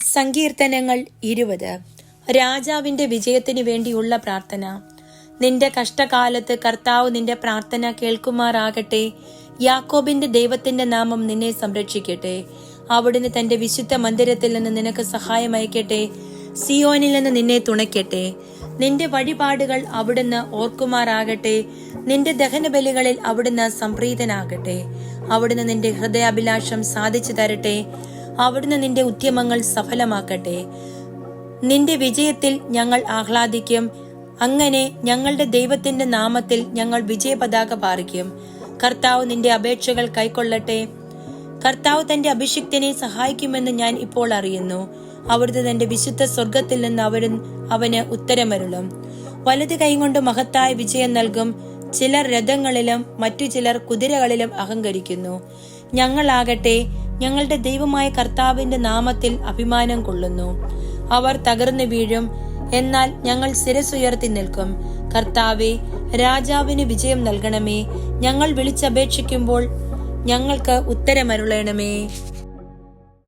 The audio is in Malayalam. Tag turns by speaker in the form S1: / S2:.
S1: സങ്കീർത്തനങ്ങൾ 20. രാജാവിന്റെ വിജയത്തിനു വേണ്ടിയുള്ള പ്രാർത്ഥന. നിന്റെ കഷ്ടകാലത്ത് കർത്താവ് നിന്റെ പ്രാർത്ഥന കേൾക്കുമാറാകട്ടെ. യാക്കോബിന്റെ ദൈവത്തിന്റെ നാമം നിന്നെ സംരക്ഷിക്കട്ടെ. അവിടുന്ന് തന്റെ വിശുദ്ധ മന്ദിരത്തിൽ നിന്ന് നിനക്ക് സഹായം അയക്കട്ടെ. സിയോനിൽ നിന്ന് നിന്നെ തുണയ്ക്കട്ടെ. നിന്റെ വഴിപാടുകൾ അവിടുന്ന് ഓർക്കുമാറാകട്ടെ. നിന്റെ ദഹനബലികളിൽ അവിടുന്ന് സംപ്രീതനാകട്ടെ. അവിടുന്ന് നിന്റെ ഹൃദയാഭിലാഷം സാധിച്ചു തരട്ടെ. അവിടുന്ന് നിന്റെ ഉദ്യമങ്ങൾ സഫലമാക്കട്ടെ. നിന്റെ വിജയത്തിൽ ഞങ്ങൾ ആഹ്ലാദിക്കും. അങ്ങനെ ഞങ്ങളുടെ ദൈവത്തിന്റെ നാമത്തിൽ ഞങ്ങൾ വിജയപതാക പാറിക്കും. കർത്താവ് നിന്റെ അപേക്ഷകൾ കൈക്കൊള്ളട്ടെ. കർത്താവ് തന്റെ അഭിഷിക്തനെ സഹായിക്കുമെന്ന് ഞാൻ ഇപ്പോൾ അറിയുന്നു. അവിടുന്ന് തന്റെ വിശുദ്ധ സ്വർഗത്തിൽ നിന്ന് അവന് ഉത്തരമരുളും. വലത് കൈകൊണ്ട് മഹത്തായ വിജയം നൽകും. ചിലർ രഥങ്ങളിലും മറ്റു ചിലർ കുതിരകളിലും അഹങ്കരിക്കുന്നു. ഞങ്ങളാകട്ടെ ഞങ്ങളുടെ ദൈവമായ കർത്താവിന്റെ നാമത്തിൽ അഭിമാനം കൊള്ളുന്നു. അവർ തകർന്നു വീഴും, എന്നാൽ ഞങ്ങൾ ശിരസ്സുയർത്തി നിൽക്കും. കർത്താവേ, രാജാവിന് വിജയം നൽകണമേ. ഞങ്ങൾ വിളിച്ചപേക്ഷിക്കുമ്പോൾ ഞങ്ങൾക്ക് ഉത്തരമരുളണമേ.